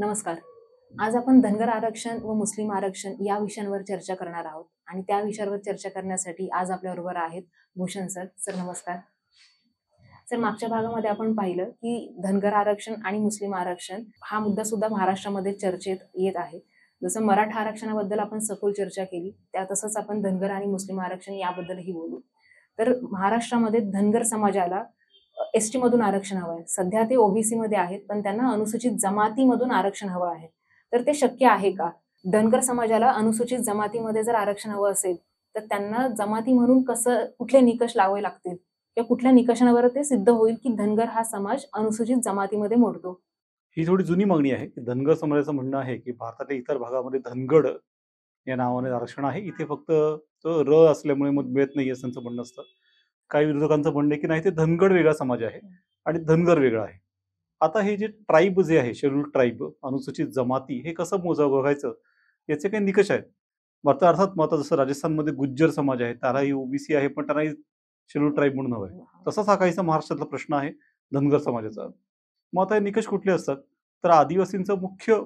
नमस्कार. आज आपण धनगर आरक्षण व मुस्लिम आरक्षण या विषयांवर चर्चा करणार आहोत आणि त्या विषयावर चर्चा करण्यासाठी आज आपल्याबरोबर आहेत भूषण सर. सर नमस्कार. सर, मागच्या भागामध्ये आपण पाहिलं की धनगर आरक्षण आणि मुस्लिम आरक्षण हा मुद्दा सुद्धा महाराष्ट्रामध्ये चर्चेत येत आहे. जसं मराठा आरक्षणाबद्दल आपण सखोल चर्चा केली, त्या तसंच आपण धनगर आणि मुस्लिम आरक्षण याबद्दलही बोलू. तर महाराष्ट्रामध्ये धनगर समाजाला एसटी मधून आरक्षण हवं आहे. सध्या ते ओबीसी मध्ये आहेत, पण त्यांना अनुसूचित जमातीमधून आरक्षण हवं आहे. तर ते शक्य आहे का? धनगर समाजाला अनुसूचित जमातीमध्ये जर आरक्षण हवं असेल तर त्यांना जमाती म्हणून कुठले निकष लावावे लागतील किंवा कुठल्या निकषांवर ते सिद्ध होईल की धनगर हा समाज अनुसूचित जमातीमध्ये मोडतो? ही थोडी जुनी मागणी आहे की धनगर समाजाचं म्हणणं आहे की भारताच्या इतर भागामध्ये धनगड या नावाने आरक्षण आहे, इथे फक्त तो र असल्यामुळे मग मिळत नाही असं त्यांचं म्हणणं असतं. काही विरोधकांचं म्हणणं आहे की नाही, ते धनगड वेगळा समाज आहे आणि धनगर वेगळा आहे. आता हे जे ट्राईब जे आहे, शेड्यूल ट्राईब, अनुसूचित जमाती, हे कसं बघायचं, याचे काही निकष आहेत. मग अर्थात मग आता जसं राजस्थानमध्ये गुज्जर समाज आहे, त्यालाही ओबीसी आहे, पण त्यांनाही शेड्यूल ट्राईब म्हणून हवं आहे. तसाच हा काहीसा महाराष्ट्रातला प्रश्न आहे धनगर समाजाचा. मग आता हे निकष कुठले असतात? तर आदिवासींचं मुख्य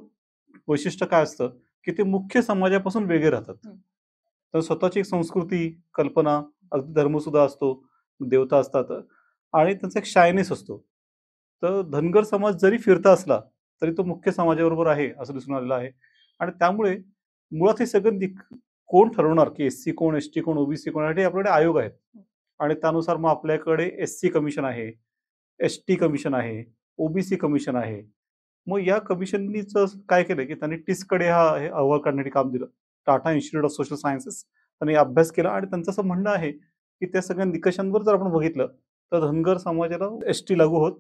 वैशिष्ट्य काय असतं की ते मुख्य समाजापासून वेगळे राहतात. तर स्वतःची एक संस्कृती, कल्पना, अगदी धर्मसुद्धा असतो, देवता असतात आणि त्यांचा एक शायनेस असतो. तर धनगर समाज जरी फिरता असला तरी तो मुख्य समाजाबरोबर आहे असं दिसून आलेलं आहे. आणि त्यामुळे मुळात हे सगळं कोण ठरवणार की एससी कोण, एसटी कोण, ओबीसी कोण, यासाठी आपल्याकडे आयोग आहेत. आणि त्यानुसार मग आपल्याकडे एससी कमिशन आहे, एसटी कमिशन आहे, ओबीसी कमिशन आहे. मग या कमिशननीच काय केलं की त्यांनी टिसकडे हे अहवाल काढण्यासाठी काम दिलं. Tata institute of social sciences त्यांनी अभ्यास केला आणि त्यांचं असं म्हणणं आहे की त्या सगळ्या निकषांवर जर आपण बघितलं तर धनगर समाजाला एसटी लागू होत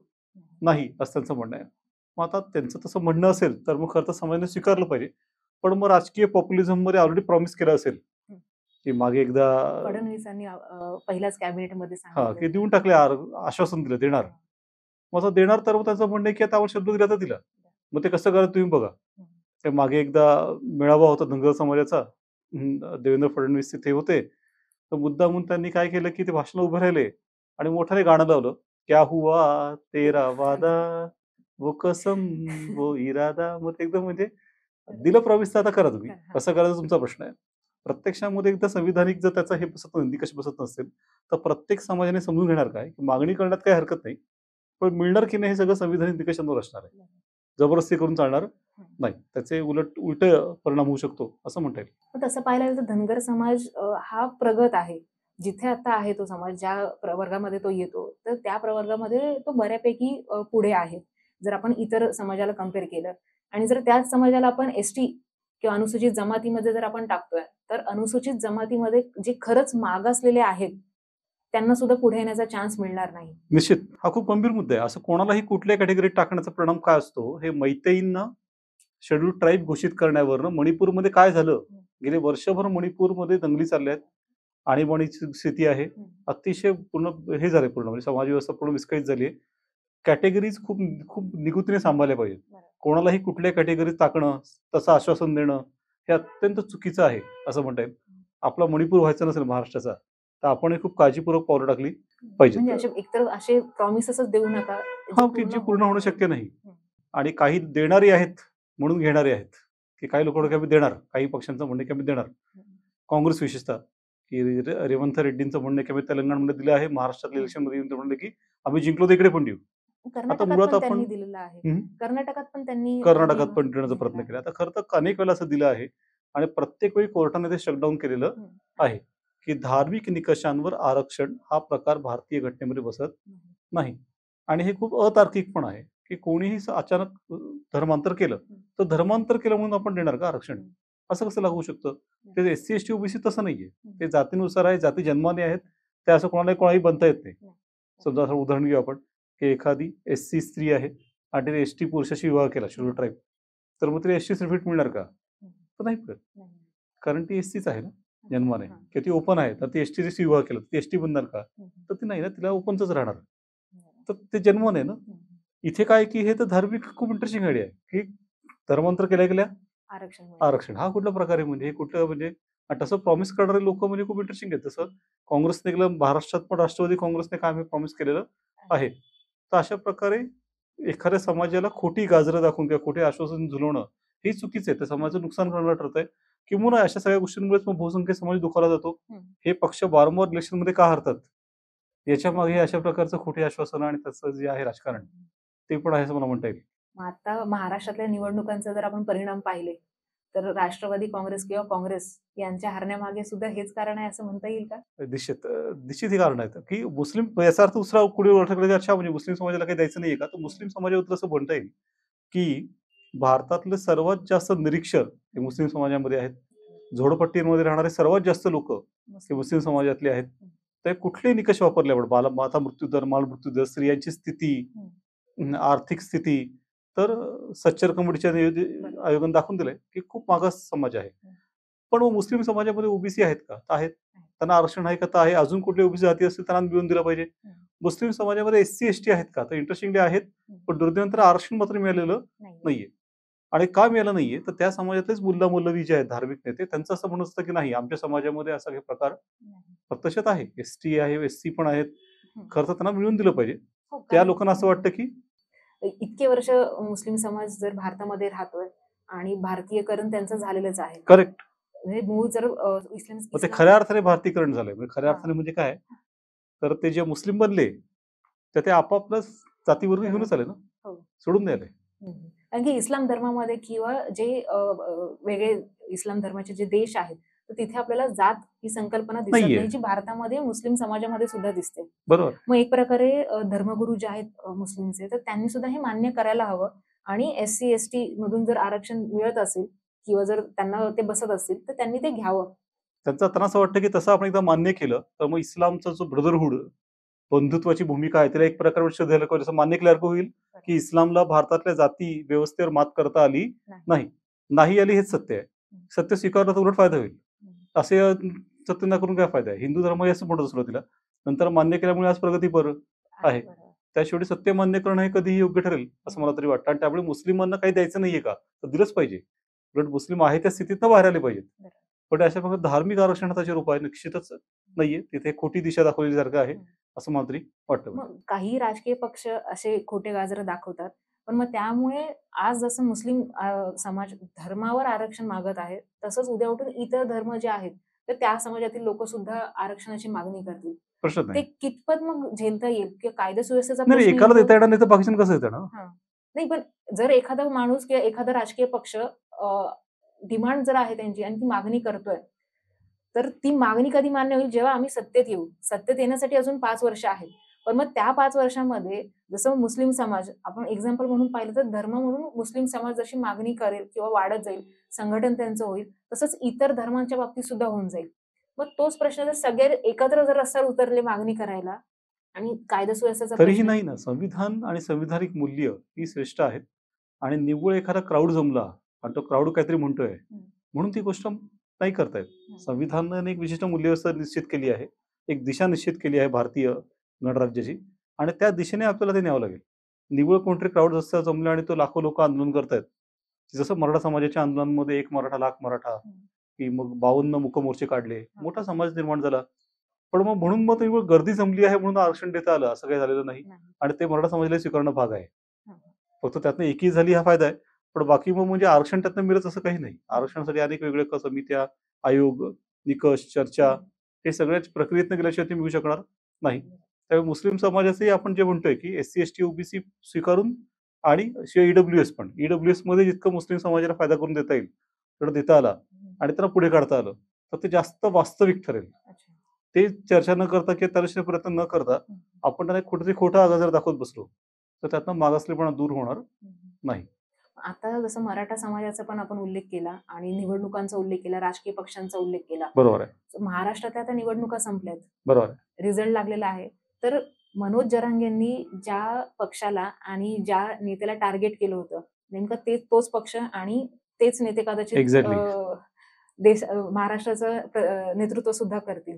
नाही असं त्यांचं म्हणणं आहे. मग आता त्यांचं तसं म्हणणं असेल तर मग खरं तर समाजाने स्वीकारलं पाहिजे. पण मग राजकीय पॉप्युलिझम मध्ये ऑलरेडी प्रॉमिस केलं असेल की मागे एकदा फडणवीसांनी पहिल्याच कॅबिनेटमध्ये की सांगितलं. देऊन टाकले, आश्वासन दिलं देणार. मग असं देणार तर मग त्याचं म्हणणं आहे की आता आपण शब्द दिला तर दिला. मग ते कसं करा तुम्ही बघा. ते मागे एकदा मेळावा होता धनगर समाजाचा, देवेंद्र फडणवीस तिथे होते. तर मुद्दामून त्यांनी काय केलं की ते भाषण उभे राहिले आणि मोठ्याने गाणं लावलं, क्या हुआ तेरा वादा, वो कसम वो इरादा. मग ते एकदम म्हणजे दिलं प्रॉमिस, तर आता करा तुम्ही. कसं करायचं तुमचा प्रश्न आहे. प्रत्यक्षामध्ये एकदा संविधानिक जर त्याचा हे बसत निकष बसत नसेल तर प्रत्येक समाजाने समजून घेणार काय की मागणी करण्यात काही हरकत नाही, पण मिळणार की नाही हे सगळं संविधानिक निकषांवर असणार आहे. जबरदस्ती करून चालणार नाही. त्याचे उलट परिणाम होऊ शकतो असं म्हणता येईल. तसं पाहायला गेलं तर धनगर समाज हा प्रगत आहे. जिथे आता आहे तो समाज, ज्या प्रवर्गामध्ये तो येतो, तर त्या प्रवर्गामध्ये तो बऱ्यापैकी पुढे आहे. जर आपण इतर समाजाला कम्पेअर केलं आणि जर त्याच समाजाला आपण एसटी किंवा अनुसूचित जमातीमध्ये जर आपण टाकतोय, तर अनुसूचित जमातीमध्ये जे खरंच मागासलेले आहेत, त्यांना सुद्धा पुढे येण्याचा चान्स मिळणार नाही. निश्चित हा खूप गंभीर मुद्दा आहे. असं कोणालाही कुठल्या कॅटेगरीत टाकण्याचा परिणाम काय असतो, हे मैतेईंना शेड्यूल ट्राईब घोषित करण्यावरनं मणिपूरमध्ये काय झालं, गेले वर्षभर मणिपूरमध्ये दंगली चालल्या आहेत, आणीबाणीची स्थिती आहे, अतिशय पूर्ण हे झाले, पूर्ण म्हणजे समाज व्यवस्था पूर्ण विस्कळीत झाली आहे. कॅटेगरीज खूप खूप निगुतीने सांभाळल्या पाहिजेत. कोणालाही कुठल्या कॅटेगरीत टाकणं, तसं आश्वासन देणं हे अत्यंत चुकीचं आहे असं म्हणता येईल. आपला मणिपूर व्हायचा नसेल महाराष्ट्राचा तर आपण खूप काळजीपूर्वक पावलं टाकली पाहिजेत. म्हणजे एकतर असे प्रॉमिसेसच देऊ नका की जे पूर्ण होणं शक्य नाही. आणि काही देणारे आहेत म्हणून घेणारे आहेत, की काही लोक आम्ही देणार, काही पक्षांचं म्हणणं की आम्ही देणार. काँग्रेस विशेषतः की रेवंत रेड्डींचं म्हणणं की आम्ही तेलंगणामध्ये दिलं आहे, महाराष्ट्रातल्या इलेक्शनमध्ये येऊन ते म्हणले की आम्ही जिंकलो तर इकडे पण देऊ. आता मुळात आपण कर्नाटकात पण देण्याचा प्रयत्न केला. आता खरं तर अनेक वेळेला असं दिलं आहे आणि प्रत्येक वेळी कोर्टाने ते शटडाऊन केलेलं आहे की धार्मिक निकषांवर आरक्षण हा प्रकार भारतीय घटनेमध्ये बसत नाही. आणि हे खूप अतार्किक पण आहे की कोणीही अचानक धर्मांतर केलं तर धर्मांतर केलं म्हणून आपण देणार का आरक्षण? असं कसं लागू शकतं? ते एससी एसटी ओबीसी तसं नाहीये. ते जातीनुसार आहे, जाती जन्माने आहेत, ते असं कोणालाही बनता येत नाही. समजा असं उदाहरण घेऊ आपण की एखादी एससी स्त्री आहे आणि तिने एसटी पुरुषाशी विवाह केला, शेड्यूल ट्राईब, तर मग तिला एसटी सर्टिफिकेट मिळणार का? तर नाही मिळत, कारण ती एससीच आहे ना जन्माने, किंवा ती ओपन आहे तर ती एसटीशी विवाह केला, ती एसटी बनणार का? तर ती नाही ना, तिला ओपनच राहणार. तर ते जन्मन आहे ना. इथे काय की हे तर धार्मिक खूप इंटरेस्टिंग आयडिया आहे की धर्मांतर केल्या आरक्षण हा कुठला प्रकार आहे? म्हणजे हे कुठलं, म्हणजे तसं प्रॉमिस करणारे लोक म्हणजे खूप इंटरेस्टिंग आहेत. तसं काँग्रेसने केलं, महाराष्ट्रात पण राष्ट्रवादी काँग्रेसने काय प्रॉमिस केलेलं आहे. तर अशा प्रकारे एखाद्या समाजाला खोटी गाजरं दाखवून किंवा खोटे आश्वासन झुलवणं हे चुकीचं आहे. त्या समाजाचं नुकसान करणारं ठरतंय. किंवा अशा सगळ्या गोष्टींमुळेच मग बहुसंख्य समाज दुखावला जातो. हं. हे पक्ष वारंवार इलेक्शनमध्ये का हारतात? याच्या मागे अशा प्रकारचं खोटी आश्वासनं आणि त्याचं जे आहे राजकारण, ते पण आहे असं मला म्हणता येईल. मग आता महाराष्ट्रातल्या निवडणुकांचा जर आपण परिणाम पाहिले, तर राष्ट्रवादी काँग्रेस किंवा काँग्रेस यांच्या हारण्यामागे सुद्धा हेच कारण आहे असं म्हणता येईल का? निश्चित ही कारणं आहेत, की मुस्लिम याचा अर्थ दुसरा कुणी ओळखला की अच्छा म्हणजे मुस्लिम समाजाला काही द्यायचं नाहीये का? तर मुस्लिम समाजाबद्दल असं म्हणता येईल, की भारतातले सर्वात जास्त निरीक्षर हे मुस्लिम समाजामध्ये आहेत. झोपडपट्टीमध्ये राहणारे सर्वात जास्त लोकं हे मुस्लिम समाजातले आहेत. ते कुठलेही निकष वापरले आपण माता मृत्यूदर, बालमृत्यूदर, स्त्रियांची स्थिती, आर्थिक स्थिती, तर सच्चर कमिटीच्या आयोगाने दाखवून दिलंय, की खूप मागास समाज आहे. पण मग मुस्लिम समाजामध्ये ओबीसी आहेत का? तर आहेत. त्यांना आरक्षण आहे का? तर आहे. अजून कुठली ओबीसी जाती असतील त्यांना मिळवून दिलं पाहिजे. मुस्लिम समाजामध्ये एससी, एसटी आहेत का? तर इंटरेस्टिंगली आहेत. पण दुर्दैवाने आरक्षण मात्र मिळालेलं नाहीये. आणि का मिळालं नाहीये? तर त्या समाजातलेच मुल्ला मौलवी जे आहेत धार्मिक नेते त्यांचं असं म्हणणं असतं, की नाही आमच्या समाजामध्ये असा काही प्रकार प्रत्यक्षात आहे. एसटी आहे, एससी पण आहेत. खरं तर त्यांना मिळवून दिलं पाहिजे. त्या लोकांना असं वाटतं, की इतके वर्ष मुस्लिम समाज जर भारतामध्ये राहतोय आणि भारतीयकरण त्यांचं झालेलंच आहे. करेक्ट. म्हणजे मूळ जर इस्लाम ते खऱ्या अर्थाने भारतीयकरण झालंय. म्हणजे खऱ्या अर्थाने म्हणजे काय? तर ते जे मुस्लिम बनले, तर ते आपापलं जातीवर्ग घेऊनच आले ना. सोडून नाही आले. कारण की इस्लाम धर्मामध्ये किंवा जे वेगळे इस्लाम धर्माचे जे देश आहेत, तर तिथे आपल्याला जात ही संकल्पना दिसत नाही, जी भारतामध्ये मुस्लिम समाजामध्ये सुद्धा दिसते. बरोबर. मग एक प्रकारे धर्मगुरू जे आहेत मुस्लिमचे, तर त्यांनी सुद्धा हे मान्य करायला हवं आणि एससी, एसटी मधून जर आरक्षण मिळत असेल किंवा जर त्यांना ते बसत असतील, तर त्यांनी ते घ्यावं. त्यांना असं वाटतं, की तसं आपण एकदा मान्य केलं, तर मग इस्लामचा जो ब्रदरहूड, बंधुत्वाची भूमिका आहे, त्याला एक प्रकारे श्रद्धेला जसं मान्य केल्यासारखं होईल, की इस्लामला भारतातल्या जाती व्यवस्थेवर मात करता आली नाही आली हेच सत्य आहे. सत्य स्वीकारलं तर उलट फायदा होईल. असे सत्य न करून काय फायदा आहे? हिंदू धर्म असं म्हणत सुरुवातीला, नंतर मान्य केल्यामुळे आज प्रगतीपर आहे. त्याशिवाय सत्य मान्य करणं हे कधीही योग्य ठरेल असं मला तरी वाटतं. आणि त्यामुळे मुस्लिमांना काही द्यायचं नाहीये का? तर दिलंच पाहिजे. उलट मुस्लिम आहे त्या स्थितीतनं बाहेर आले पाहिजेत. पण अशा प्रकारे धार्मिक आरक्षणाचा जे रूप आहे निश्चितच नाहीये. तिथे खोटी दिशा दाखवल्यासारखं आहे असं मला तरी वाटतं. मग काही राजकीय पक्ष असे खोटे गाजरं दाखवतात. पण मग त्यामुळे आज जसं मुस्लिम समाज धर्मावर आरक्षण मागत आहे, तसंच उद्या उठून इतर धर्म जे आहेत, तर त्या समाजातील लोकं सुद्धा आरक्षणाची मागणी करतील. प्रश्न ते कितपत मग झेलता येईल किंवा कायदा सुव्यवस्थेचा नाही, एकाला देता येणार नाही तर बाकीच्यांना कसं देता येणार? नाही, पण जर एखादा माणूस किंवा एखादा राजकीय पक्ष डिमांड जर आहे त्यांची आणि ती मागणी करतोय, तर ती मागणी कधी मान्य होईल? जेव्हा आम्ही सत्तेत येऊ. सत्तेत येण्यासाठी अजून 5 वर्ष आहेत. पण मग त्या 5 वर्षामध्ये जसं मुस्लिम समाज आपण एक्झाम्पल म्हणून पाहिलं तर धर्म म्हणून मुस्लिम समाज जशी मागणी करेल किंवा वाढत जाईल, संघटन त्यांचं होईल, तसंच इतर धर्मांच्या बाबतीत सुद्धा होऊन जाईल. मग तोच प्रश्न जर सगळे एकत्र जर रस्त्यावर उतरले मागणी करायला आणि कायदा सुव्यवस्थेचा तरीही नाही ना. संविधान आणि संविधानिक मूल्य ही श्रेष्ठ आहेत आणि निव्वळ एखादा क्राऊड जमला आणि तो क्राऊड काहीतरी म्हणतोय म्हणून ती गोष्ट नाही करता येत. संविधानाने एक विशिष्ट मूल्यव्यवस्था निश्चित केली आहे, एक दिशा निश्चित केली आहे भारतीय गणराज्याची आणि त्या दिशेने आपल्याला ते न्यावं लागेल. निव्वळ कोणतरी क्राऊड जसं जमलं आणि तो लाखो लोक आंदोलन करतायत. जसं मराठा समाजाच्या आंदोलनामध्ये एक मराठा लाख मराठा, की मग 52 मूक मोर्चे काढले, मोठा समाज निर्माण झाला. पण मग म्हणून मग निव्वळ गर्दी जमली आहे म्हणून आरक्षण देता आलं असं काही झालेलं नाही आणि ते मराठा समाजाला स्वीकारणं भाग आहे. फक्त त्यातनं एकी झाली हा फायदा आहे. पण बाकी मग म्हणजे आरक्षण त्यातनं मिळत असं काही नाही. आरक्षणासाठी अनेक वेगवेगळ्या समित्या, आयोग, निकष, चर्चा हे सगळ्याच प्रक्रियेतनं गेल्याशिवाय ते मिळू शकणार नाही. त्यामुळे मुस्लिम समाजाचंही आपण जे म्हणतोय की एससी, एसटी, ओबीसी स्वीकारून आणि शिवाय ईडब्ल्यूएस पण. ईडब्ल्यूएस मध्ये जितकं मुस्लिम समाजाला फायदा करून देता येईल, तेवढं देता आला आणि त्यांना पुढे काढता आलं, तर ते जास्त वास्तविक ठरेल. ते चर्चा न करता किंवा त्याला प्रयत्न न करता आपण त्यांना कुठेतरी खोटा आगार जर दाखवत बसलो, तर त्यातनं मागासलेपणा दूर होणार नाही. आता जसं मराठा समाजाचा पण आपण उल्लेख केला आणि निवडणुकांचा उल्लेख केला, राजकीय पक्षांचा उल्लेख केला. बरोबर आहे. महाराष्ट्रात आता निवडणुका संपल्यात. बरोबर आहे. रिझल्ट लागलेला आहे. तर मनोज जरांगेंनी ज्या पक्षाला आणि ज्या नेत्याला टार्गेट केलं होतं, नेमकं तोच पक्ष आणि तेच नेते कदाचित महाराष्ट्राचं नेतृत्व सुद्धा करतील.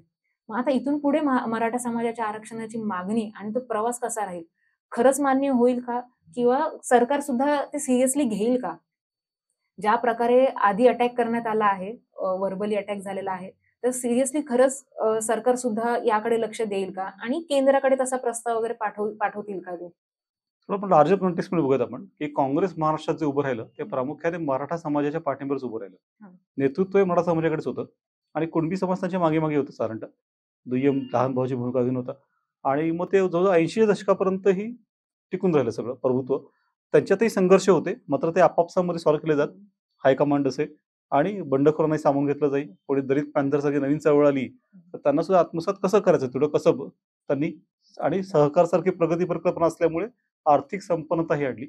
मग आता इथून पुढे मराठा समाजाच्या आरक्षणाची मागणी आणि तो प्रवास कसा राहील? खरंच मान्य होईल का? किंवा सरकार सुद्धा ते सिरियसली घेईल का? ज्या प्रकारे आधी अटॅक करण्यात आला आहे, व्हर्बली अटॅक झालेला आहे, तर सिरियसली खरंच सरकार सुद्धा याकडे लक्ष देईल का? आणि केंद्राकडे तसा प्रस्ताव वगैरे पाठवतील का ते? तर आपण लार्जर कॉन्टेक्स्टमध्ये बघूयात आपण की काँग्रेस महाराष्ट्रात जे उभं राहिलं ते प्रामुख्याने मराठा समाजाच्या पाठिंब्यावरच उभं राहिलं. हा. नेतृत्व हे मराठा समाजाकडेच होतं आणि कुणबी समाज त्यांच्या मागे मागे होतं साधारणतः. दुय्यम लहान भाऊची भूमिका घेऊन होता आणि मग ते जवळजवळ 80 दशकापर्यंतही टिकून राहिलं सगळं प्रभुत्व. त्यांच्यातही संघर्ष होते, मात्र ते आपापसामध्ये सॉल्व्ह केले जात. हायकमांड असे आणि बंडखोरांनाही सामावून घेतलं जाईल. कोणी दलित पॅन्थरसारखी नवीन चळवळ आली तर त्यांना सुद्धा आत्मसात कसं करायचं तेवढं कसं त्यांनी आणि सहकारसारखी प्रगती प्रकल्पना असल्यामुळे आर्थिक संपन्नताही आणली.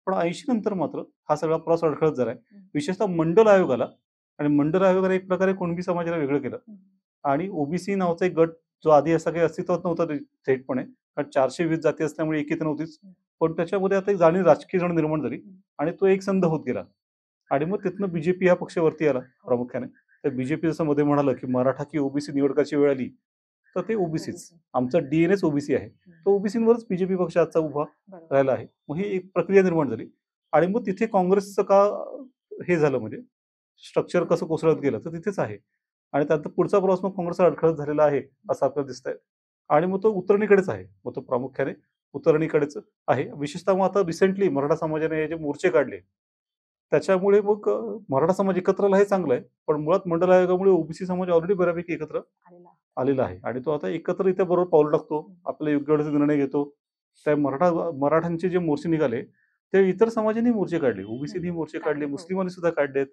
पण 80 नंतर मात्र हा सगळा प्रवास अडखळत झालाय. विशेषतः मंडल आयोग आला आणि मंडल आयोगाने एक प्रकारे कुणबी समाजाला वेगळं केलं आणि ओबीसी नावाचा एक गट जो आधी असा काही अस्तित्वात नव्हता थेटपणे, कारण 420 जाती असल्यामुळे एकीत नव्हतीच, पण त्याच्यामध्ये आता एक जाणीव राजकीय जाणीव निर्माण झाली आणि तो एक संध होत गेला आणि मग तिथनं बीजेपी हा पक्ष वरती आला प्रामुख्याने. तर बीजेपी जसं मध्ये म्हणालं की मराठा की ओबीसी निवडकाची वेळ आली तर ते ओबीसीच, आमचा डीएनएच ओबीसी आहे, तो ओबीसीवरच बीजेपी पक्ष आजचा उभा राहिला आहे. मग ही एक प्रक्रिया निर्माण झाली आणि मग तिथे काँग्रेसचं का हे झालं म्हणजे स्ट्रक्चर कसं कोसळत गेलं तर तिथेच आहे आणि त्यानंतर पुढचा प्रवास मग काँग्रेसचा अडखळत झालेला आहे असं आपल्याला दिसतंय आणि मग तो उतरणीकडेच आहे. मग तो प्रामुख्याने उतरणीकडेच आहे. विशेषतः मग आता रिसेंटली मराठा समाजाने जे मोर्चे काढले त्याच्यामुळे मग मराठा समाज एकत्र आला हे चांगलं आहे, पण मुळात मंडल आयोगामुळे ओबीसी समाज ऑलरेडी बऱ्यापैकी एकत्र आलेला आहे आणि तो आता एकत्र इथे बरोबर पाऊल टाकतो, आपल्या योग्य वेळेस निर्णय घेतो. त्या मराठ्यांचे जे मोर्चे निघाले ते इतर समाजाने मोर्चे काढले, ओबीसीने मोर्चे काढले, मुस्लिमांनी सुद्धा काढलेत,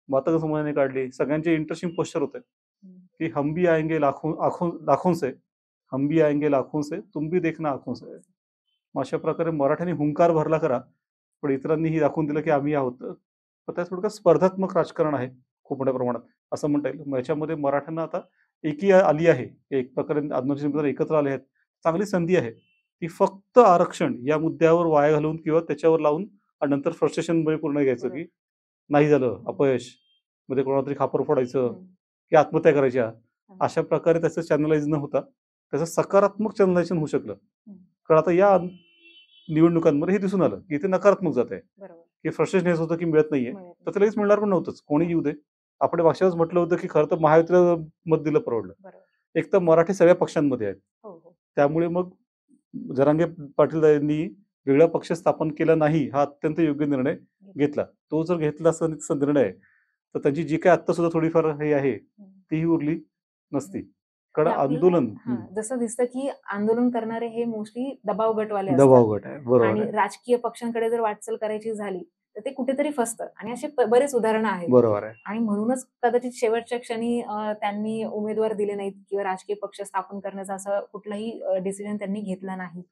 मातंग समाजाने काढले. सगळ्यांचे इंटरेस्टिंग पोस्टर होते की हम भी आएंगे लाखों से, हम भी आएंगे लाखों से, तुम भी देखना आंखों से. अशा प्रकारे मराठ्यांनी हुंकार भरला करा, पण इतरांनीही दाखवून दिलं की आम्ही आहोत. तर त्या थोडक्यात स्पर्धात्मक राजकारण आहे खूप मोठ्या प्रमाणात असं म्हणता येईल. मग याच्यामध्ये मराठ्यांना आता एकी आली आहे, एक प्रकारे आंदोलन एकत्र आले आहेत. चांगली संधी आहे ती फक्त आरक्षण या मुद्द्यावर वाया घालवून किंवा त्याच्यावर लावून आणि नंतर फ्रस्ट्रेशन पूर्ण घ्यायचं की नाही झालं अपयश, मध्ये कोणाला तरी खापर फोडायचं की आत्महत्या करायच्या, अशा प्रकारे त्याचं चॅनलाइज न होता त्याचं सकारात्मक चॅनलायझेशन होऊ शकलं. कारण आता या निवडणुकांमध्ये हे दिसून आलं की ते नकारात्मक जात आहे की फ्रस्ट्रेशन हेच होतं की मिळत नाहीये, तर ते लगेच मिळणार पण नव्हतंच. कोणी येऊ दे, आपण मागच्याच म्हटलं होतं की खरं तर महायुतीला मत दिलं परवडलं. एक तर मराठी सगळ्या पक्षांमध्ये आहेत, त्यामुळे मग जरांगे पाटील यांनी वेगळा पक्ष स्थापन केला नाही हा अत्यंत योग्य निर्णय घेतला. तो जर घेतला असा निर्णय तर त्यांची जी काय आता सुद्धा थोडीफार हे आहे तीही उरली नसती. कारण आंदोलन जसं दिसतं की आंदोलन करणारे हे मोस्टली दबाव गटवाले दबाव गट आहे, बरोबर आणि राजकीय पक्षांकडे जर वाटचाल करायची झाली तर ते कुठेतरी फसतं आणि असे बरेच उदाहरणं आहेत. बरोबर आहे. आणि म्हणूनच कदाचित शेवटच्या क्षणी त्यांनी उमेदवार दिले नाहीत किंवा राजकीय पक्ष स्थापन करण्याचा असं कुठलाही डिसिजन त्यांनी घेतला नाही.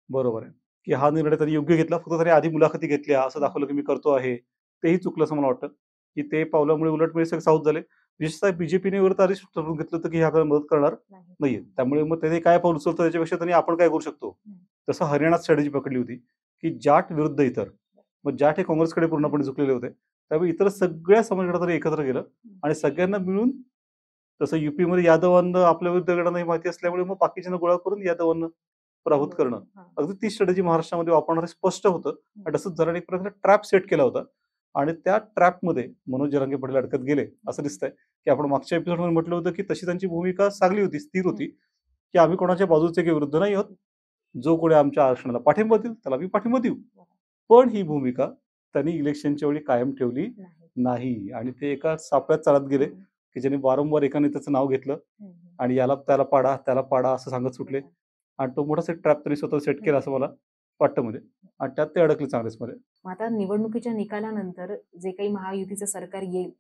बरोबर आहे की हा निर्णय त्यांनी योग्य घेतला, फक्त त्यांनी आधी मुलाखती घेतल्या, असं दाखवलं की मी करतो आहे, तेही चुकलं असं मला वाटतं की ते पावल्यामुळे उलट म्हणजे सगळे साऊथ झाले. विशेषतः बीजेपीने वर आधीच ठरवून घेतलं होतं की हे आपल्याला मदत करणार नाहीये, त्यामुळे मग त्याने काय पाऊल उचलतं त्याच्यापेक्षा त्यांनी आपण काय करू शकतो तसं हरियाणात स्ट्रॅटेजी पकडली होती की जाट विरुद्ध इतर. मग जाट हे काँग्रेसकडे पूर्णपणे झुकलेले होते, त्यामुळे इतर सगळ्या समाजाकडे एकत्र गेलं आणि सगळ्यांना मिळून, तसं युपीमध्ये यादवांना आपल्या विरुद्ध माहिती असल्यामुळे मग बाकीच्यांना गोळा करून यादवांना पराभूत करणं, अगदी ती स्ट्रॅटेजी महाराष्ट्रामध्ये वापरणार स्पष्ट होतं. आणि तसंच जरा एक प्रकारे ट्रॅप सेट केला होता आणि त्या ट्रॅपमध्ये मनोज जरांगे पाटील अडकत गेले असं दिसतंय. की आपण मागच्या एपिसोडमध्ये म्हटलं होतं की तशी त्यांची भूमिका सागली होती, स्थिर होती की आम्ही कोणाच्या बाजूचे काही विरुद्ध नाही आहोत, जो कोणी आमच्या आरक्षणाला पाठिंबा देईल त्याला आम्ही पाठिंबा देऊ. पण ही भूमिका त्यांनी इलेक्शनच्या वेळी कायम ठेवली नाही आणि ते एका सापळ्यात चालत गेले की ज्यांनी वारंवार एका नेत्याचं नाव घेतलं आणि याला त्याला पाडा असं सांगत सुटले आणि तो मोठा ट्रॅप तरी स्वतः सेट केला असं मला वाटतं मध्ये, आणि त्यात ते अडकले काँग्रेसमध्ये. आता निवडणुकीच्या निकालानंतर जे काही महायुतीचं सरकार येईल,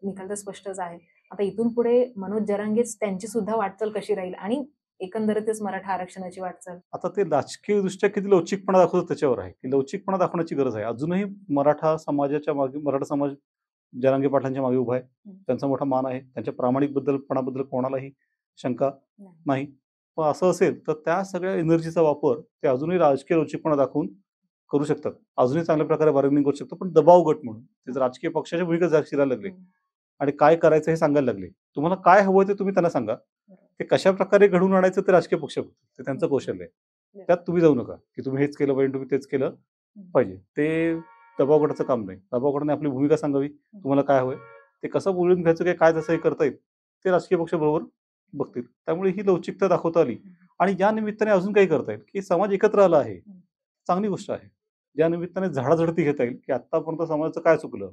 निकाल तर स्पष्टच आहे. आता इथून पुढे मनोज जरांगेच त्यांची सुद्धा वाटचाल कशी राहील आणि एकंदरीतच मराठा आरक्षणाची वाटचाल. आता ते राजकीय दृष्ट्या किती लवचिकपणा दाखवतात त्याच्यावर आहे की लवचिकपणा दाखवण्याची गरज आहे. अजूनही मराठा समाजाच्या मागे, मराठा समाज जरांगे पाटलांच्या मागे उभा आहे, त्यांचा मोठा मान आहे, त्यांच्या प्रामाणिकपणाबद्दल कोणालाही शंका नाही. पण असं असेल तर त्या सगळ्या एनर्जीचा वापर ते अजूनही राजकीय लवचिकपणा दाखवून करू शकतात, अजूनही चांगल्या प्रकारे बार्गेनिंग करू शकतात. पण दबाव गट म्हणून ते राजकीय पक्षाच्या भूमिका शिरायला लागले आणि काय करायचं हे सांगायला लागले. तुम्हाला काय हवं ते तुम्ही त्यांना सांगा, ते कशा प्रकारे घडवून आणायचं ते राजकीय पक्ष बघतात, ते त्यांचं कौशल्य आहे. त्यात तुम्ही जाऊ नका की तुम्ही हेच केलं पाहिजे, तुम्ही तेच केलं पाहिजे. ते दबाव गटाचं काम नाही. दबाव गटाने आपली भूमिका सांगावी, तुम्हाला काय हवंय, ते कसं बोलून घ्यायचं, काय तसं हे करता येईल ते राजकीय पक्ष बरोबर बघतील. त्यामुळे ही लवचिकता दाखवता आली आणि या निमित्ताने अजून काही करता येईल की समाज एकत्र आला आहे, चांगली गोष्ट आहे. ज्या निमित्ताने झाडाझडती घेता येईल की आतापर्यंत समाजाचं काय चुकलं,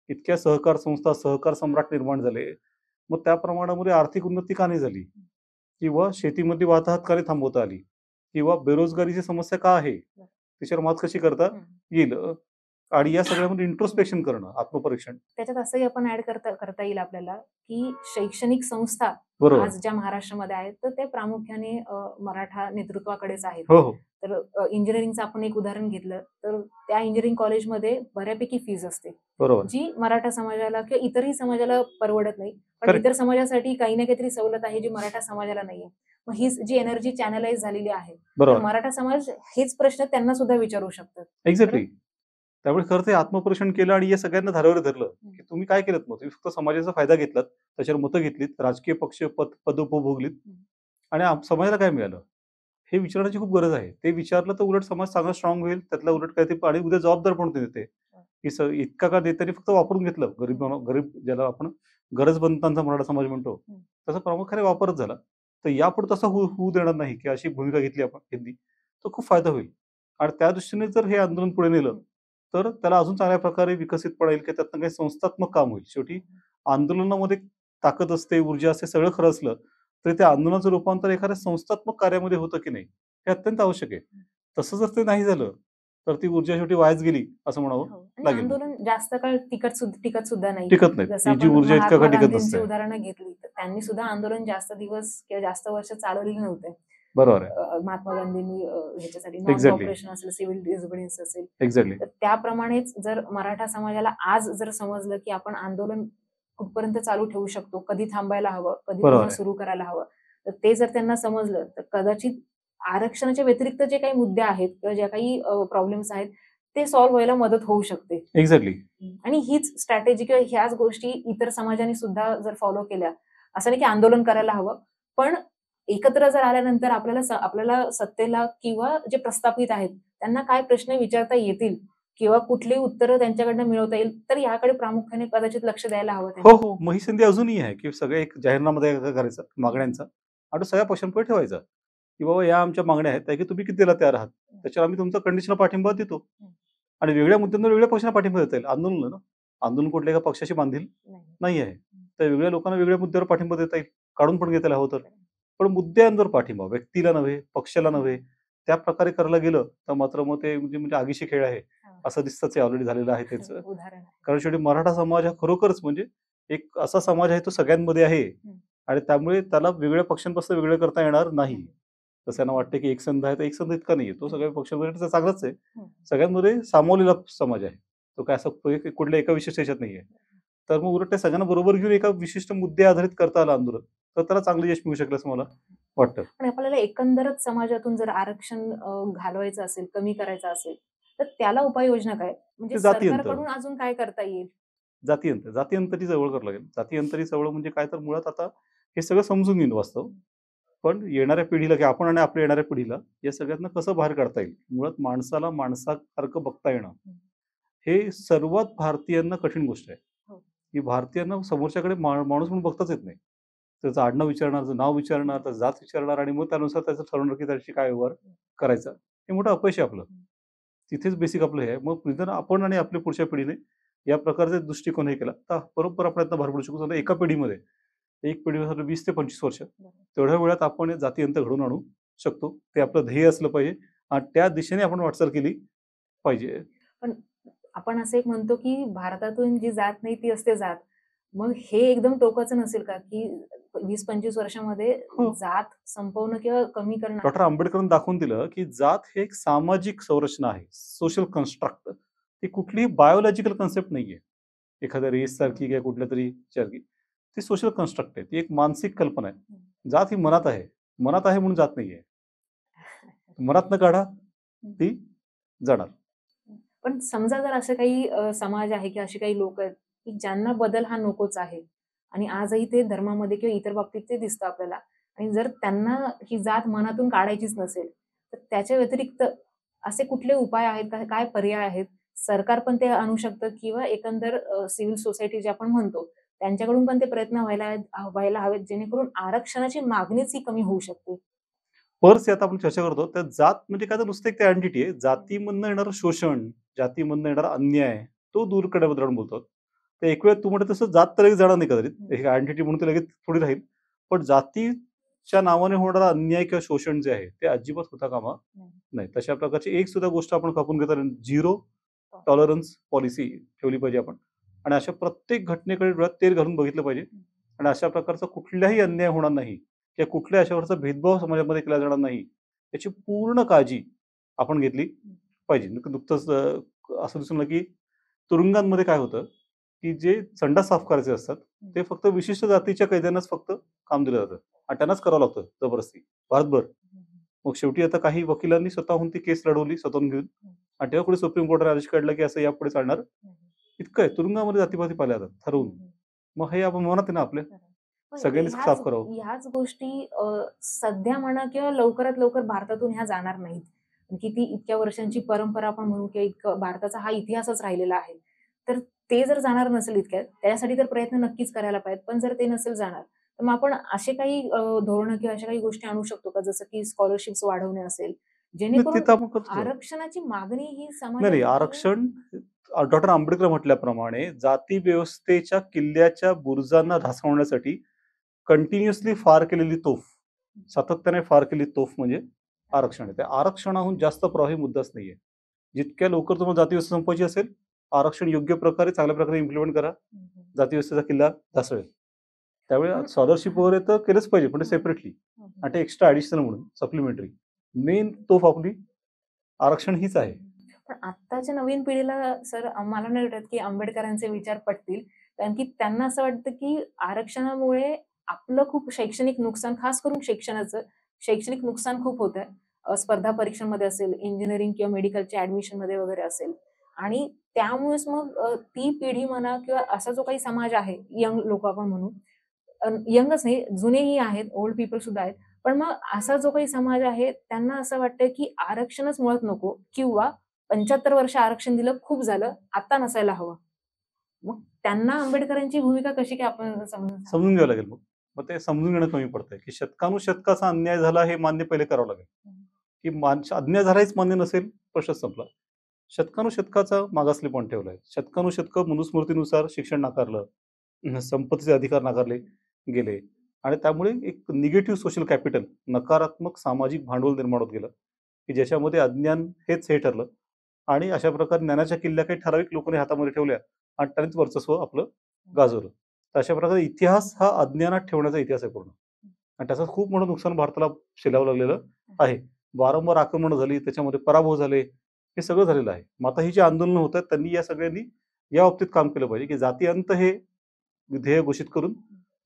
इतक्या सहकार संस्था, सहकार सम्राट निर्माण झाले, मग त्या प्रमाणामध्ये आर्थिक उन्नती का नाही झाली, किंवा शेतीमध्ये वाताहत का नाही थांबवता आली, किंवा बेरोजगारीची समस्या का आहे, त्याच्यावर मात कशी करता येईल, आणि या सगळ्यामध्ये इंट्रोस्पेक्शन करणं, आत्मपरीक्षण. त्याच्यात असंही आपण ऍड करता येईल आपल्याला की शैक्षणिक संस्था बरोबर. आज ज्या महाराष्ट्रामध्ये आहेत तर ते प्रामुख्याने मराठा नेतृत्वाकडेच आहेत. हो हो तर इंजिनिअरिंगचं आपण एक उदाहरण घेतलं तर त्या इंजिनिअरिंग कॉलेजमध्ये बऱ्यापैकी फीज असते बरोबर. जी मराठा समाजाला किंवा इतरही समाजाला परवडत नाही, पण Correct. इतर समाजासाठी काही ना काहीतरी सवलत आहे जी मराठा समाजाला नाहीये. मग ही जी एनर्जी चॅनलाइज झालेली आहे तर बरोबर. मराठा समाज हेच प्रश्न त्यांना सुद्धा विचारू शकतात. एक्झॅक्टली. त्यामुळे खरं ते आत्मपरीक्षण केलं आणि या सगळ्यांना धारावर धरलं की तुम्ही काय केलं, मग तुम्ही फक्त समाजाचा फायदा घेतलात, त्याच्यावर मतं घेतलीत, राजकीय पक्ष पदोपभोगलीत, आणि समाजाला काय मिळालं हे विचारण्याची खूप गरज आहे. ते विचारलं तर उलट समाज चांगला स्ट्रॉंग होईल, त्यातला उलट काय ते, आणि उद्या जबाबदार पण ते देते की इतका का नेत्यांनी फक्त वापरून घेतलं, गरीब ज्याला आपण गरजवंतांचा मराठा समाज म्हणतो तसा प्रामुख्याने वापरच झाला. तर यापुढे तसं होऊ देणार नाही की अशी भूमिका घेतली आपण घेतली तर खूप फायदा होईल. आणि त्या दृष्टीने जर हे आंदोलन पुढे नेलं तर त्याला अजून चांगल्या प्रकारे विकसितपणा येईल की त्यातनं काही संस्थात्मक काम होईल. शेवटी आंदोलनामध्ये ताकद असते, ऊर्जा असते, सगळं खरं असलं तरी त्या आंदोलनाचं रूपांतर एखाद्या संस्थात्मक कार्यामध्ये होतं की नाही हे अत्यंत आवश्यक आहे. तसं जर ते नाही झालं तर ती ऊर्जा शेवटी वायाच गेली असं म्हणावं आणि लागेल. आंदोलन जास्त काळ टिकत सुद्धा नाही. टिकत नाही. जसं ती जी आपण ऊर्जा इतका महात्मा काळ टिकत गांधींची नसते. उदाहरणं घेतली तर त्यांनी सुद्धा आंदोलन जास्त दिवस किंवा जास्त वर्ष चालवलेले नव्हते. बरोबर आहे. महात्मा गांधींनी ह्याच्यासाठी नॉन Exactly. कॉपरेशन असेल, सिव्हिल डिसोबिडियन्स असेल, एक्झॅक्टली. तर त्याप्रमाणेच जर मराठा समाजाला आज जर समजलं की आपण आंदोलन कुठपर्यंत चालू ठेवू शकतो, कधी थांबायला हवं, कधी बरोबर पुन्हा आहे. सुरू करायला हवं, तर ते जर त्यांना समजलं तर कदाचित आरक्षणाच्या व्यतिरिक्त जे काही मुद्दे आहेत किंवा ज्या काही प्रॉब्लेम्स आहेत ते सॉल्व्ह व्हायला मदत होऊ शकते. एक्झॅक्टली. आणि हीच स्ट्रॅटेजी किंवा ह्याच गोष्टी इतर समाजाने सुद्धा जर फॉलो केल्या, असं नाही की आंदोलन करायला हवं, पण एकत्र जर आल्यानंतर आपल्याला सत्तेला किंवा जे प्रस्थापित आहेत त्यांना काय प्रश्न विचारता येतील किंवा कुठली उत्तरं त्यांच्याकडनं मिळवता येईल, तर याकडे प्रामुख्याने कदाचित लक्ष द्यायला हवं हो त्यांनी. हो, मग ही संधी अजूनही आहे की सगळे एक जाहीरनामा तयार करायचा मागण्यांचा आणि तो सगळ्या पक्षांपुढे ठेवायचा की बाबा या आमच्या मागण्या आहेत त्या तुम्ही किती द्यायला तयार आहात, त्याच्यावर आम्ही तुमचा कंडिशनल पाठिंबा देतो. आणि वेगळ्या मुद्द्यांवर वेगळ्या पक्षांना पाठिंबा देता येईल. आंदोलन ना, आंदोलन कुठल्या एका पक्षाशी बांधील नाही आहे. तर वेगळ्या लोकांना वेगळ्या मुद्द्यावर पाठिंबा देता येईल, काढून पण घेता हवं तर. पण मुद्द्यांवर पाठिंबा, व्यक्तीला नव्हे, पक्षाला नव्हे, त्या प्रकारे करायला गेलं तर मात्र मग ते म्हणजे आगीशी खेळ आहे असं दिसतंच, ऑलरेडी झालेलं आहे त्याचं. उदाहरण कारण शेवटी मराठा समाज हा खरोखरच म्हणजे एक असा समाज आहे तो सगळ्यांमध्ये आहे आणि त्यामुळे त्याला वेगळ्या पक्षांपासून वेगळं करता येणार नाही. तसं त्यांना वाटतं की एक संघ आहे तर एक संघ इतका नाहीये, तो सगळ्या पक्षांमध्ये चांगलाच आहे, सगळ्यांमध्ये सामावलेला समाज आहे तो, काय असं कुठल्या एका विशिष्ट याच्यात नाहीये. तर मग उलट त्या सगळ्यांना बरोबर घेऊन एका विशिष्ट मुद्दे आधारित करता आलं आंदोलन तर त्याला चांगलं यश मिळू शकलं असं मला वाटतं. पण आपल्याला एकंदरच समाजातून जर आरक्षण घालवायचं असेल, कमी करायचं असेल, तर त्याला उपाययोजना काय, म्हणजे ते जातीयंत. सरकारकडून अजून काय करता येईल? जातीयंतरी चळवळ करावं लागेल. जातीयंतरी चळवळ म्हणजे काय, तर मुळात आता हे सगळं समजून घेईन वास्तव, पण येणाऱ्या पिढीला की आपण आणि आपल्या येणाऱ्या पिढीला या सगळ्यातनं कसं बाहेर काढता येईल. मुळात माणसाला माणसासारखं बघता येणं हे सर्वात भारतीयांना कठीण गोष्ट आहे. की भारतीयांना समोरच्याकडे माणूस म्हणून बघताच येत नाही. त्याचं आडनाव विचारणार, त्याचं नाव विचारणार, त्याचं जात विचारणार आणि मग त्यानुसार त्याचं ठरवणार की त्याची काय व्यवहार करायचा. हे मोठं अपयश आहे आपलं. तिथेच बेसिक आपलं हे आहे. मग निदान आपण आणि आपल्या पुढच्या पिढीने या प्रकारचा दृष्टिकोन हे केला तर बरोबर आपण यातनं बाहेर पडू शकू. समजा एका पिढीमध्ये, एक पिढीमध्ये 20 ते 25 वर्ष, तेवढ्या वेळात आपण जातीयंत घडवून आणू शकतो. ते आपलं ध्येय असलं पाहिजे आणि त्या दिशेने आपण वाटचाल केली पाहिजे. पण आपण असं एक म्हणतो की भारतातून जी जात नाही ती असते जात. मग हे एकदम टोकाचं नसेल का की 20-25 वर्षामध्ये जात संपवणं किंवा कमी करणं? डॉक्टर आंबेडकरांनी दाखवून दिलं की जात हे एक सामाजिक संरचना आहे, सोशल कन्स्ट्रक्ट. ती कुठलीही बायोलॉजिकल कन्सेप्ट नाहीये, एखाद्या रेस सारखी किंवा कुठल्या तरी सारखी. ती सोशल कन्स्ट्रक्ट आहे, ती एक मानसिक कल्पना आहे. जात ही मनात आहे, मनात आहे म्हणून जात नाहीये. मनात न काढा ती जाणार. पण समजा जर असं काही समाज आहे की असे काही लोक आहेत की ज्यांना बदल हा नकोच आहे आणि आजही ते धर्मामध्ये किंवा इतर बाबतीत ते दिसतं आपल्याला, आणि जर त्यांना ही जात मनातून काढायचीच नसेल तर त्याच्या व्यतिरिक्त असे कुठले उपाय आहेत का, काय पर्याय आहेत? सरकार पण ते आणू शकतं किंवा एकंदर सिव्हिल सोसायटी जे आपण म्हणतो त्यांच्याकडून पण ते प्रयत्न व्हायला हवेत जेणेकरून आरक्षणाची मागणीच ही कमी होऊ शकते. पर्स आता आपण चर्चा करतो तर जात म्हणजे काय तर नुसतं एक एंटिटी आहे. जातीमधनं येणारं शोषण, जातीमधनं येणारा अन्याय तो दूर करण्याबद्दल आपण बोलतो. तर एक वेळ तू म्हणत तसं जात तर लगेच जाणार नाही कदाचित. एक एंटिटी म्हणून ते लगेच थोडी राहील. पण जातीच्या नावाने होणारा अन्याय किंवा शोषण जे आहे ते अजिबात होता कामा नाही. तशा प्रकारची एक सुद्धा गोष्ट आपण कापून घेता झिरो टॉलरन्स पॉलिसी ठेवली पाहिजे आपण. आणि अशा प्रत्येक घटनेकडे डोळ्यात तेल घालून बघितलं पाहिजे. आणि अशा प्रकारचा कुठलाही अन्याय होणार नाही किंवा कुठल्याही अशा प्रकारचा भेदभाव समाजामध्ये केला जाणार नाही याची पूर्ण काळजी आपण घेतली पाहिजे. नुकतंच असं दिसून आलं की तुरुंगांमध्ये काय होतं की जे संडास साफ करायचे असतात ते फक्त विशिष्ट जातीच्या कैद्यांनाच फक्त काम दिलं जातं आणि त्यांनाच करावं लागतं जबरदस्ती भारतभर. मग शेवटी आता काही वकिलांनी स्वतःहून ती केस लढवली स्वतःहून घेऊन आणि तेव्हा पुढे सुप्रीम कोर्टाने आदेश काढला की असं यापुढे चालणार इतकं आहे. तुरुंगामध्ये जातीपाती पाहिल्या जातात ठरवून. मग हे आपण मनात आहे ना आपल्या पण सगळ्यांनीच साफ करावं. ह्याच गोष्टी सध्या म्हणा किंवा लवकरात लवकर भारतातून ह्या जाणार नाहीत. किती इतक्या वर्षांची परंपरा आपण म्हणू किंवा इतकं भारताचा हा इतिहासच राहिलेला आहे. तर ते जर जाणार नसेल इतक्यात त्यासाठी तर प्रयत्न नक्कीच करायला पाहिजेत. पण जर ते नसेल जाणार तर मग आपण असे काही धोरणं किंवा अशा काही गोष्टी आणू शकतो का जसं की स्कॉलरशिप्स वाढवणे असेल नाही, ते जेणेकरून तर आपण करतो. आरक्षणाची मागणी ही नाही समाजाची नाही किंवा आरक्षण डॉक्टर आंबेडकर म्हटल्याप्रमाणे जाती व्यवस्थेच्या किल्ल्याच्या बुरुजांना ढासळण्यासाठी कंटिन्युअसली फार केलेली तोफ, सातत्याने फार केलेली तोफ म्हणजे आरक्षण आहे. त्या आरक्षणाहून जास्त प्रवाही मुद्दाच नाहीये. जितक्या लवकर तुम्हाला जाती व्यवस्था संपवायची असेल, आरक्षण योग्य प्रकारे चांगल्या प्रकारे इम्प्लिमेंट करा. जाती व्यवस्थेचा किल्ला ढासळेल. त्यामुळे पण स्कॉलरशिप वगैरे तर केलंच पाहिजे, पण ते सेपरेटली आणि ते एक्स्ट्रा ॲडिशनल म्हणून सप्लिमेंटरी. मेन तोफ आपली आरक्षण हीच आहे. पण आत्ताच्या नवीन पिढीला सर मला नाही वाटत की आंबेडकरांचे विचार पटतील. कारण की त्यांना असं वाटतं की आरक्षणामुळे आपलं खूप शैक्षणिक नुकसान खास करून शिक्षणाचं शैक्षणिक नुकसान खूप होतंय. स्पर्धा परीक्षांमध्ये असेल, इंजिनिअरिंग किंवा मेडिकलच्या ॲडमिशनमध्ये वगैरे असेल. आणि त्यामुळेच मग ती पिढी म्हणा किंवा असा जो काही समाज आहे, यंग लोकं आपण म्हणू. यंगच नाही, जुनेही आहेत, ओल्ड पीपल सुद्धा आहेत. पण मग असा जो काही समाज आहे, त्यांना असं वाटतं की आरक्षणच मुळात नको किंवा 75 वर्ष आरक्षण दिलं खूप झालं, आता नसायला हवं. मग त्यांना आंबेडकरांची भूमिका कशी काय आपण समजून समजून घ्यावं लागेल मग. मग ते समजून घेणं कमी पडतंय, की शतकानुशतकाचा अन्याय झाला हे मान्य पहिले करावं लागेल. की अन्याय झाला हेच मान्य नसेल, प्रश्नच संपला. शतकानुशतकाचा मागासलेपण ठेवलंय. शतकानुशतकं मनुस्मृतीनुसार शिक्षण नाकारलं. संपत्तीचे अधिकार नाकारले गेले आणि त्यामुळे एक निगेटिव्ह सोशल कॅपिटल, नकारात्मक सामाजिक भांडवल निर्माण होत गेलं, की ज्याच्यामध्ये अज्ञान हेच हे ठरलं आणि अशा प्रकारे ज्ञानाच्या किल्ल्या काही ठराविक लोकांनी हातामध्ये ठेवल्या आणि त्यांनीच वर्चस्व आपलं गाजवलं. तर अशा प्रकारे इतिहास हा अज्ञानात ठेवण्याचा इतिहास आहे पूर्ण आणि त्याचं खूप मोठं नुकसान भारताला शेलावं लागलेलं आहे. वारंवार आक्रमणं झाली, त्याच्यामध्ये पराभव झाले, हे सगळं झालेलं आहे. मग आता ही जी आंदोलनं होत आहेत त्यांनी या सगळ्यांनी या बाबतीत काम केलं पाहिजे, की जाती अंत हे ध्येय घोषित करून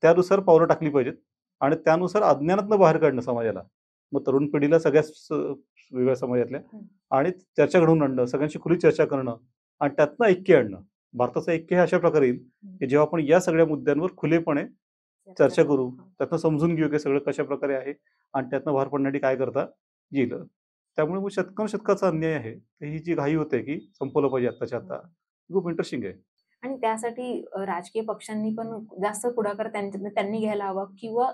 त्यानुसार पावलं टाकली पाहिजेत आणि त्यानुसार अज्ञानातनं बाहेर काढणं समाजाला. मग तरुण पिढीला सगळ्याच वेगळ्या समाजातल्या आणि चर्चा घडवून आणणं, सगळ्यांशी खुली चर्चा करणं आणि त्यातनं ऐक्य आणणं. भारताचं ऐक्य हे अशा प्रकारे येईल, की जेव्हा आपण या सगळ्या मुद्द्यांवर खुलेपणे चर्चा करू, त्यातनं समजून घेऊ की सगळं कशा प्रकारे आहे आणि त्यातनं बाहेर पडण्यासाठी काय करता येईल. त्यामुळे मग शतकानुशतकाचा अन्याय आहे. तर ही जी घाई होते की संपवलं पाहिजे आत्ताच्या आता, खूप इंटरेस्टिंग आहे. आणि त्यासाठी राजकीय पक्षांनी पण जास्त पुढाकार त्यांनी घ्यायला हवा किंवा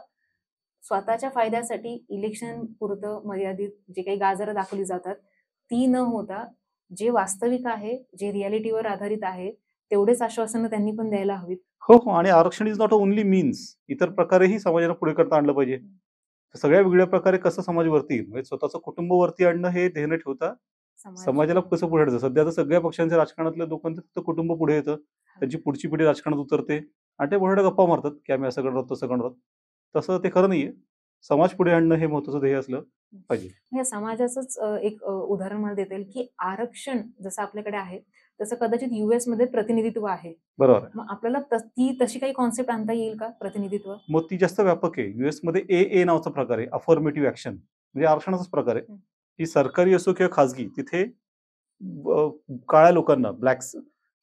स्वतःच्या फायद्यासाठी इलेक्शन पुरतं मर्यादित जे काही गाजरं दाखवली जातात, ती न होता जे वास्तविक आहे, जे रिॲलिटीवर आधारित आहे, तेवढेच आश्वासनं त्यांनी पण द्यायला हवीत. हो, हो. आणि आरक्षण इज नॉट ओन्ली मीन्स. इतर प्रकारेही समाजाला पुढे करता आणलं पाहिजे. सगळ्या वेगळ्या प्रकारे कसं समाज वरती येईल, म्हणजे स्वतःचं कुटुंब वरती आणणं हे ध्येय न ठेवता समाजाला कसं पुढे आणायचं. सध्या आता सगळ्या पक्षांच्या राजकारणातल्या लोकांचं फक्त कुटुंब पुढे येतं. त्यांची पुढची पिढी राजकारणात उतरते आणि ते मोठ्या गप्पा मारतात, की आम्ही असं करणार आहोत, तसं करणार आहोत. तसं ते खरं नाहीये. समाज पुढे आणणं हे महत्त्वाचं ध्येय असलं पाहिजे. या समाजाचंच एक उदाहरण मला देता येईल, की आरक्षण जसं आपल्याकडे आहे, तसं कदाचित यूएसमध्ये प्रतिनिधित्व आहे. बरोबर आहे. मग आपल्याला ती तशी काही कॉन्सेप्ट आणता येईल का प्रतिनिधित्व? मग ती जास्त व्यापक आहे. यूएसमध्ये ए नावाचा प्रकार आहे, अफर्मेटिव्ह ॲक्शन म्हणजे आरक्षणाचाच प्रकार आहे. की सरकारी असो किंवा खाजगी तिथे काळ्या लोकांना, ब्लॅक्स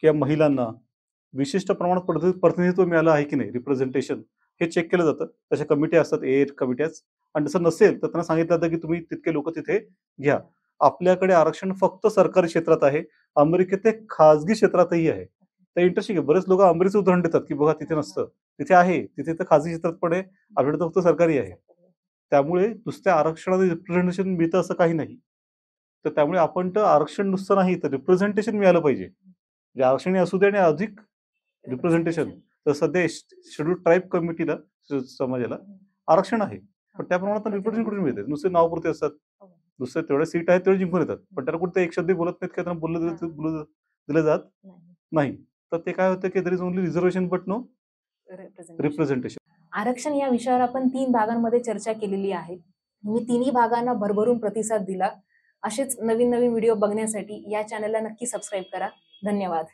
किंवा महिलांना विशिष्ट प्रमाणात प्रतिनिधित्व मिळालं आहे की नाही, रिप्रेझेंटेशन हे चेक केलं जातं. तशा कमिट्या असतात, कमिट्याच आणि तसं नसेल तर त्यांना सांगितलं जातं की तुम्ही तितके लोक तिथे घ्या. आपल्याकडे आरक्षण फक्त सरकारी क्षेत्रात आहे. अमेरिकेत ते खाजगी क्षेत्रातही आहे. तर इंटरेस्टिंग आहे. बरेच लोक अमेरिकेचं उदाहरण देतात की बघा तिथे नसतं. तिथे आहे. तिथे तर खाजगी क्षेत्रात पण आहे. आपल्याकडे फक्त सरकारी आहे. त्यामुळे नुसत्या आरक्षणाचं रिप्रेझेंटेशन मिळतं असं काही नाही. तर त्यामुळे आपण तर आरक्षण नुसतं नाही, तर रिप्रेझेंटेशन मिळालं पाहिजे. म्हणजे आरक्षण असू दे आणि अधिक रिप्रेझेंटेशन. तर सध्या शेड्यूल ट्राईब कमिटीला, समाजाला आरक्षण आहे. पण त्या प्रमाणात रिप्रेझेंटेशन कुठून मिळते? नुसते नावपुरते असतात. दुसरे तेवढ्या सीट आहेत तेवढे जिंकून येतात. पण त्याला कुठे एक शब्द बोलत नाहीत किंवा त्यांना बोललं दिलं जात नाही. तर ते काय होतं की there is only reservation but no representation. आरक्षण या विषयावर आपण 3 भागांमध्ये चर्चा केलेली आहे. मी तिन्ही भागांना भरभरून प्रतिसाद दिला. असेच नवीन नवीन व्हिडिओ बघण्यासाठी या चॅनलला नक्की सबस्क्राईब करा. धन्यवाद.